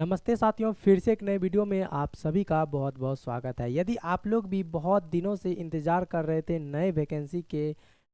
नमस्ते साथियों, फिर से एक नए वीडियो में आप सभी का बहुत बहुत स्वागत है। यदि आप लोग भी बहुत दिनों से इंतज़ार कर रहे थे नए वैकेंसी के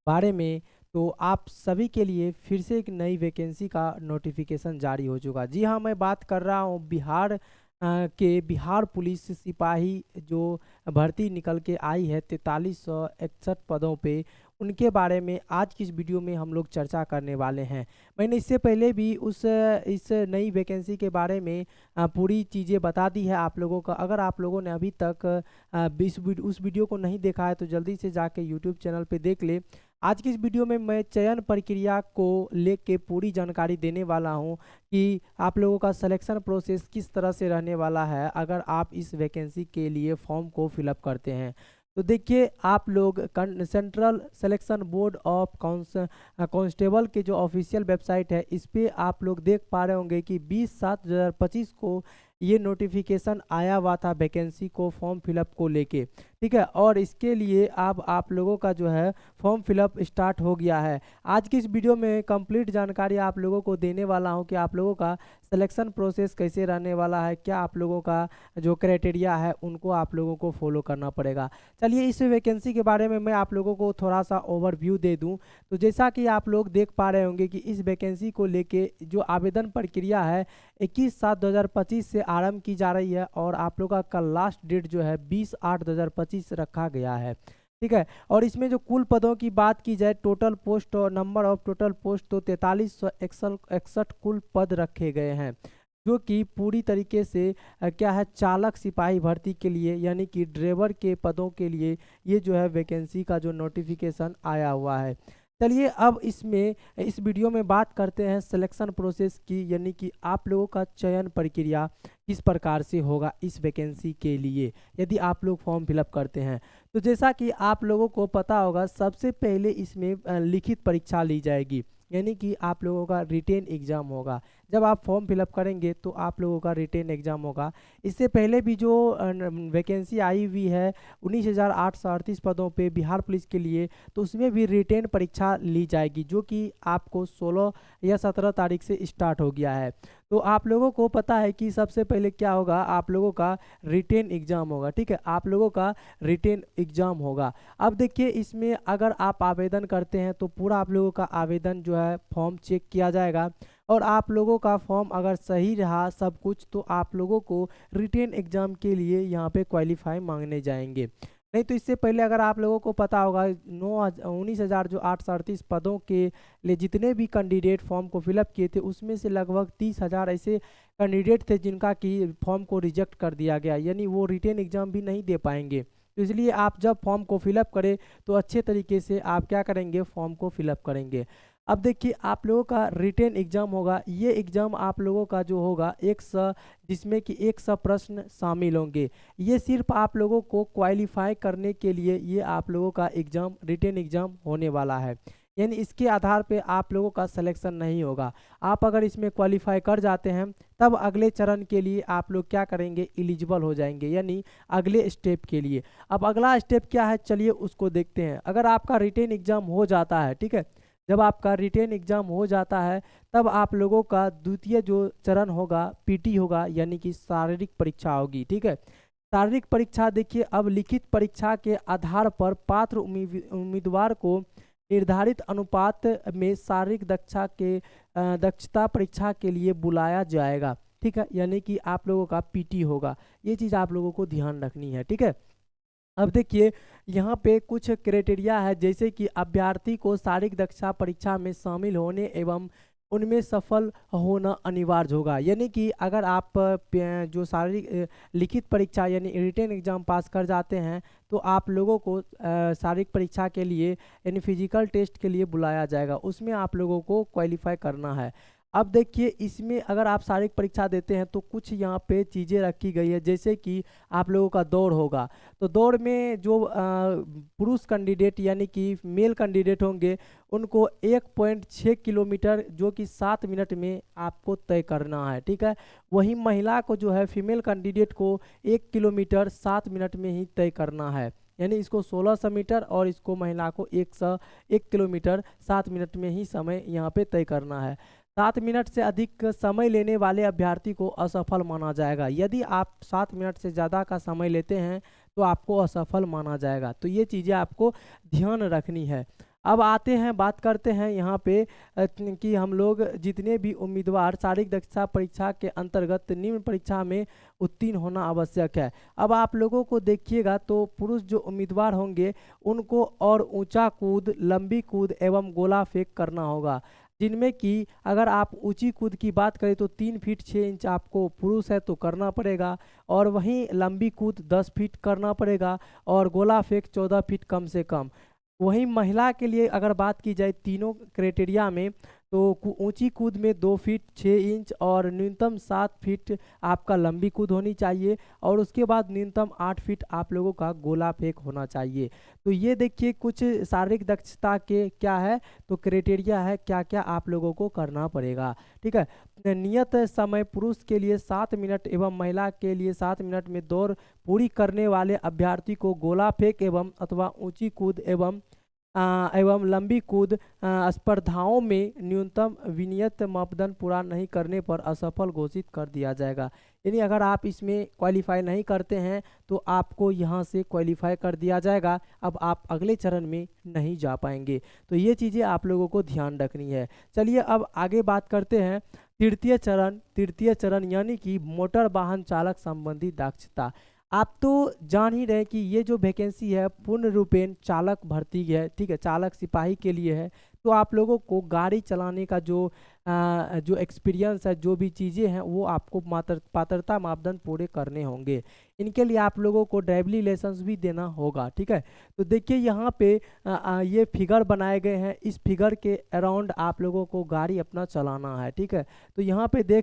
बारे में, तो आप सभी के लिए फिर से एक नई वैकेंसी का नोटिफिकेशन जारी हो चुका। जी हाँ, मैं बात कर रहा हूँ बिहार पुलिस सिपाही जो भर्ती निकल के आई है 4361 पदों पे, उनके बारे में आज की इस वीडियो में हम लोग चर्चा करने वाले हैं। मैंने इससे पहले भी इस नई वैकेंसी के बारे में पूरी चीज़ें बता दी है आप लोगों का। अगर आप लोगों ने अभी तक उस वीडियो को नहीं देखा है तो जल्दी से जाके यूट्यूब चैनल पे देख ले। आज की इस वीडियो में मैं चयन प्रक्रिया को लेके पूरी जानकारी देने वाला हूं कि आप लोगों का सिलेक्शन प्रोसेस किस तरह से रहने वाला है अगर आप इस वैकेंसी के लिए फॉर्म को फिलअप करते हैं। तो देखिए, आप लोग central selection board of constable के जो ऑफिशियल वेबसाइट है, इस पे आप लोग देख पा रहे होंगे कि 20/7/2025 को ये नोटिफिकेशन आया हुआ था वैकेंसी को फॉर्म फिलअप को लेके। ठीक है, और इसके लिए अब आप लोगों का जो है फॉर्म फिलअप स्टार्ट हो गया है। आज की इस वीडियो में कंप्लीट जानकारी आप लोगों को देने वाला हूं कि आप लोगों का सिलेक्शन प्रोसेस कैसे रहने वाला है, क्या आप लोगों का जो क्राइटेरिया है उनको आप लोगों को फॉलो करना पड़ेगा। चलिए, इस वैकेंसी के बारे में मैं आप लोगों को थोड़ा सा ओवरव्यू दे दूं। तो जैसा कि आप लोग देख पा रहे होंगे कि इस वैकेंसी को लेके जो आवेदन प्रक्रिया है 21/7/2025 से आरंभ की जा रही है और आप लोगों का लास्ट डेट जो है 20/8/2025 रखा गया है। ठीक है, और इसमें जो कुल पदों की बात की जाए, टोटल पोस्ट और नंबर ऑफ टोटल पोस्ट, तो 4361 कुल पद रखे गए हैं, जो कि पूरी तरीके से क्या है, चालक सिपाही भर्ती के लिए यानी कि ड्राइवर के पदों के लिए ये जो है वैकेंसी का जो नोटिफिकेशन आया हुआ है। चलिए, अब इस वीडियो में बात करते हैं सिलेक्शन प्रोसेस की, यानी कि आप लोगों का चयन प्रक्रिया किस प्रकार से होगा इस वैकेंसी के लिए यदि आप लोग फॉर्म फिलअप करते हैं। तो जैसा कि आप लोगों को पता होगा, सबसे पहले इसमें लिखित परीक्षा ली जाएगी, यानी कि आप लोगों का रिटेन एग्जाम होगा। जब आप फॉर्म फिलअप करेंगे तो आप लोगों का रिटेन एग्जाम होगा। इससे पहले भी जो वैकेंसी आई हुई है 19,838 पदों पे बिहार पुलिस के लिए, तो उसमें भी रिटेन परीक्षा ली जाएगी, जो कि आपको 16 या 17 तारीख से स्टार्ट हो गया है। तो आप लोगों को पता है कि सबसे पहले क्या होगा, आप लोगों का रिटेन एग्जाम होगा। ठीक है, आप लोगों का रिटेन एग्जाम होगा। अब देखिए, इसमें अगर आप आवेदन करते हैं तो पूरा आप लोगों का आवेदन जो है फॉर्म चेक किया जाएगा, और आप लोगों का फॉर्म अगर सही रहा सब कुछ, तो आप लोगों को रिटेन एग्जाम के लिए यहाँ पे क्वालिफाई मांगने जाएंगे। नहीं तो इससे पहले अगर आप लोगों को पता होगा 19,000 जो 838 पदों के लिए जितने भी कैंडिडेट फॉर्म को फिलअप किए थे, उसमें से लगभग 30,000 ऐसे कैंडिडेट थे जिनका कि फॉर्म को रिजेक्ट कर दिया गया, यानी वो रिटेन एग्जाम भी नहीं दे पाएंगे। तो इसलिए आप जब फॉर्म को फिलअप करें तो अच्छे तरीके से आप क्या करेंगे, फॉर्म को फिलअप करेंगे। अब देखिए, आप लोगों का रिटेन एग्जाम होगा। ये एग्जाम आप लोगों का जो होगा 100, जिसमें कि 100 प्रश्न शामिल होंगे। ये सिर्फ आप लोगों को क्वालिफाई करने के लिए ये आप लोगों का एग्जाम, रिटेन एग्जाम होने वाला है, यानी इसके आधार पे आप लोगों का सिलेक्शन नहीं होगा। आप अगर इसमें क्वालिफाई कर जाते हैं तब अगले चरण के लिए आप लोग क्या करेंगे, एलिजिबल हो जाएंगे, यानी अगले स्टेप के लिए। अब अगला स्टेप क्या है, चलिए उसको देखते हैं। अगर आपका रिटेन एग्जाम हो जाता है, ठीक है, जब आपका रिटेन एग्जाम हो जाता है तब आप लोगों का द्वितीय जो चरण होगा पीटी होगा, यानी कि शारीरिक परीक्षा होगी। ठीक है, शारीरिक परीक्षा देखिए, अब लिखित परीक्षा के आधार पर पात्र उम्मीदवार को निर्धारित अनुपात में शारीरिक दक्षता परीक्षा के लिए बुलाया जाएगा। ठीक है, यानी कि आप लोगों का पीटी होगा। ये चीज़ आप लोगों को ध्यान रखनी है। ठीक है, अब देखिए, यहाँ पे कुछ क्राइटेरिया है, जैसे कि अभ्यर्थी को शारीरिक दक्षता परीक्षा में शामिल होने एवं उनमें सफल होना अनिवार्य होगा। यानी कि अगर आप जो शारीरिक लिखित परीक्षा यानी रिटेन एग्जाम पास कर जाते हैं तो आप लोगों को शारीरिक परीक्षा के लिए यानी फिजिकल टेस्ट के लिए बुलाया जाएगा, उसमें आप लोगों को क्वालिफाई करना है। अब देखिए, इसमें अगर आप शारीरिक परीक्षा देते हैं तो कुछ यहाँ पे चीज़ें रखी गई है, जैसे कि आप लोगों का दौड़ होगा। तो दौड़ में जो पुरुष कैंडिडेट यानी कि मेल कैंडिडेट होंगे, उनको 1.6 किलोमीटर जो कि 7 मिनट में आपको तय करना है। ठीक है, वहीं महिला को जो है फीमेल कैंडिडेट को 1 किलोमीटर 7 मिनट में ही तय करना है, यानी इसको 1600 मीटर और इसको महिला को 1 किलोमीटर 7 मिनट में ही समय यहाँ पे तय करना है। 7 मिनट से अधिक समय लेने वाले अभ्यर्थी को असफल माना जाएगा। यदि आप 7 मिनट से ज़्यादा का समय लेते हैं तो आपको असफल माना जाएगा। तो ये चीज़ें आपको ध्यान रखनी है। अब आते हैं, बात करते हैं यहाँ पे कि हम लोग जितने भी उम्मीदवार शारीरिक दक्षता परीक्षा के अंतर्गत निम्न परीक्षा में उत्तीर्ण होना आवश्यक है। अब आप लोगों को देखिएगा तो पुरुष जो उम्मीदवार होंगे उनको और ऊंचा कूद, लंबी कूद एवं गोला फेंक करना होगा, जिनमें कि अगर आप ऊंची कूद की बात करें तो 3 फीट 6 इंच आपको पुरुष है तो करना पड़ेगा, और वहीं लंबी कूद 10 फीट करना पड़ेगा, और गोला फेंक 14 फीट कम से कम। वहीं महिला के लिए अगर बात की जाए तीनों क्राइटेरिया में, तो ऊंची कूद में 2 फीट 6 इंच और न्यूनतम 7 फीट आपका लंबी कूद होनी चाहिए, और उसके बाद न्यूनतम 8 फीट आप लोगों का गोला फेंक होना चाहिए। तो ये देखिए कुछ शारीरिक दक्षता के क्या है, तो क्राइटेरिया है, क्या क्या आप लोगों को करना पड़ेगा। ठीक है, नियत समय पुरुष के लिए 7 मिनट एवं महिला के लिए 7 मिनट में दौड़ पूरी करने वाले अभ्यर्थी को गोला फेंक एवं अथवा ऊंची कूद एवं लंबी कूद स्पर्धाओं में न्यूनतम विनियत मापदंड पूरा नहीं करने पर असफल घोषित कर दिया जाएगा। यानी अगर आप इसमें क्वालिफाई नहीं करते हैं तो आपको यहाँ से क्वालिफाई कर दिया जाएगा, अब आप अगले चरण में नहीं जा पाएंगे। तो ये चीज़ें आप लोगों को ध्यान रखनी है। चलिए अब आगे बात करते हैं तृतीय चरण यानी कि मोटर वाहन चालक संबंधी दक्षता। आप तो जान ही रहे कि ये जो वैकेंसी है पूर्ण रूपेण चालक भर्ती है, ठीक है, चालक सिपाही के लिए है। तो आप लोगों को गाड़ी चलाने का जो एक्सपीरियंस है, जो भी चीज़ें हैं वो आपको पात्रता मापदंड पूरे करने होंगे। इनके लिए आप लोगों को ड्राइविंग लाइसेंस भी देना होगा। ठीक है, तो देखिए यहाँ पे ये फिगर बनाए गए हैं, इस फिगर के अराउंड आप लोगों को गाड़ी अपना चलाना है। ठीक है, तो यहाँ पे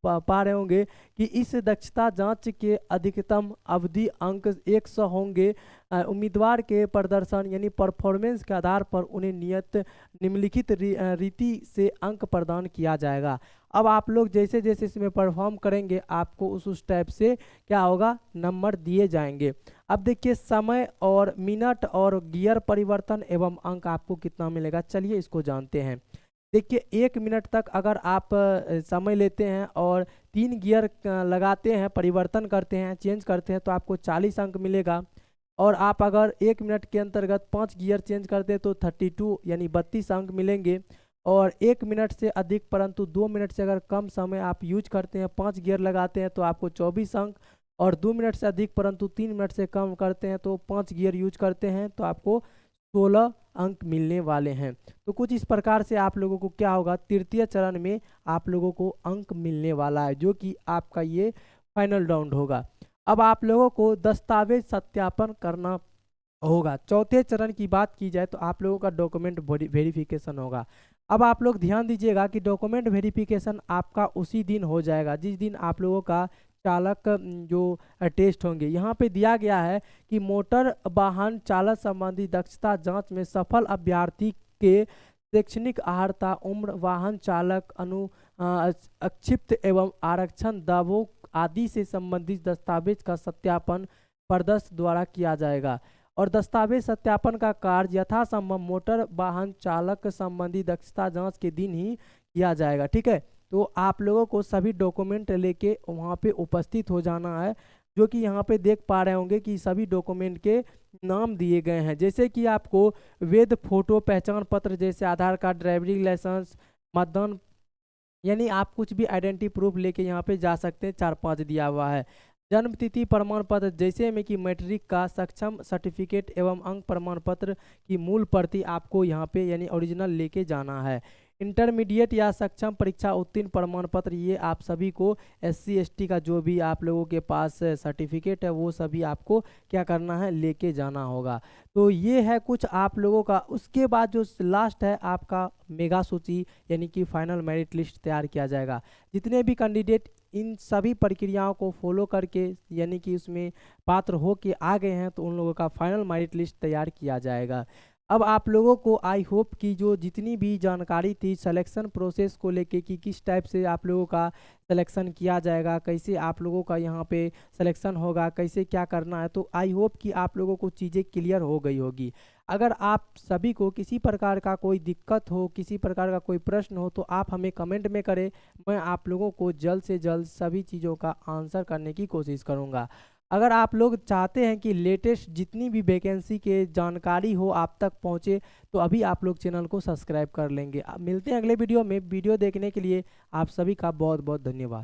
पा रहे होंगे कि इस दक्षता जांच के अधिकतम अवधि अंक 100 होंगे। उम्मीदवार के प्रदर्शन यानी परफॉर्मेंस के आधार पर उन्हें निम्नलिखित रीति से अंक प्रदान किया जाएगा। अब आप लोग जैसे जैसे इसमें परफॉर्म करेंगे आपको उस टाइप से क्या होगा, नंबर दिए जाएंगे। अब देखिए समय और मिनट और गियर परिवर्तन एवं अंक आपको कितना मिलेगा, चलिए इसको जानते हैं। देखिए 1 मिनट तक अगर आप समय लेते हैं और 3 गियर लगाते हैं, परिवर्तन करते हैं, चेंज करते हैं, तो आपको 40 अंक मिलेगा। और आप अगर 1 मिनट के अंतर्गत 5 गियर चेंज करते हैं तो 32 यानी 32 अंक मिलेंगे। और 1 मिनट से अधिक परंतु 2 मिनट से अगर कम समय आप यूज करते हैं, 5 गियर लगाते हैं तो आपको 24 अंक। और 2 मिनट से अधिक परंतु 3 मिनट से कम करते हैं तो 5 गियर यूज करते हैं तो आपको 16 अंक मिलने वाले हैं। तो कुछ इस प्रकार से आप लोगों को क्या होगा, तृतीय चरण में आप लोगों को अंक मिलने वाला है, जो कि आपका ये फाइनल राउंड होगा। अब आप लोगों को दस्तावेज सत्यापन करना होगा। चौथे चरण की बात की जाए तो आप लोगों का डॉक्यूमेंट वेरिफिकेशन होगा। अब आप लोग ध्यान दीजिएगा कि डॉक्यूमेंट वेरिफिकेशन आपका उसी दिन हो जाएगा जिस दिन आप लोगों का चालक जो टेस्ट होंगे। यहाँ पे दिया गया है कि मोटर वाहन चालक संबंधी दक्षता जांच में सफल अभ्यर्थी के शैक्षणिक अर्हता, उम्र, वाहन चालक अक्षिप्त एवं आरक्षण दावों आदि से संबंधित दस्तावेज का सत्यापन प्रदर्शन द्वारा किया जाएगा। और दस्तावेज सत्यापन का कार्य यथासंभव मोटर वाहन चालक संबंधी दक्षता जांच के दिन ही किया जाएगा। ठीक है, तो आप लोगों को सभी डॉक्यूमेंट लेके वहाँ पे उपस्थित हो जाना है, जो कि यहाँ पे देख पा रहे होंगे कि सभी डॉक्यूमेंट के नाम दिए गए हैं। जैसे कि आपको वैध फोटो पहचान पत्र जैसे आधार कार्ड, ड्राइविंग लाइसेंस, मतदान, यानी आप कुछ भी आइडेंटिटी प्रूफ लेके यहाँ पे जा सकते हैं, 4-5 दिया हुआ है। जन्म तिथि प्रमाण पत्र जैसे में कि मैट्रिक का सक्षम सर्टिफिकेट एवं अंक प्रमाण पत्र की मूल प्रति आपको यहाँ पे यानी ओरिजिनल लेके जाना है। इंटरमीडिएट या सक्षम परीक्षा उत्तीर्ण प्रमाण पत्र, ये आप सभी को SC ST का जो भी आप लोगों के पास सर्टिफिकेट है वो सभी आपको क्या करना है, लेके जाना होगा। तो ये है कुछ आप लोगों का। उसके बाद जो लास्ट है आपका मेगा सूची यानी कि फाइनल मेरिट लिस्ट तैयार किया जाएगा। जितने भी कैंडिडेट इन सभी प्रक्रियाओं को फॉलो करके यानी कि उसमें पात्र हो के आ गए हैं तो उन लोगों का फाइनल मेरिट लिस्ट तैयार किया जाएगा। अब आप लोगों को आई होप कि जो जितनी भी जानकारी थी सिलेक्शन प्रोसेस को लेके कि किस टाइप से आप लोगों का सिलेक्शन किया जाएगा, कैसे आप लोगों का यहाँ पे सिलेक्शन होगा, कैसे क्या करना है, तो आई होप कि आप लोगों को चीज़ें क्लियर हो गई होगी। अगर आप सभी को किसी प्रकार का कोई दिक्कत हो, किसी प्रकार का कोई प्रश्न हो, तो आप हमें कमेंट में करें। मैं आप लोगों को जल्द से जल्द सभी चीज़ों का आंसर करने की कोशिश करूँगा। अगर आप लोग चाहते हैं कि लेटेस्ट जितनी भी वैकेंसी के जानकारी हो आप तक पहुंचे, तो अभी आप लोग चैनल को सब्सक्राइब कर लेंगे। मिलते हैं अगले वीडियो में। वीडियो देखने के लिए आप सभी का बहुत बहुत धन्यवाद।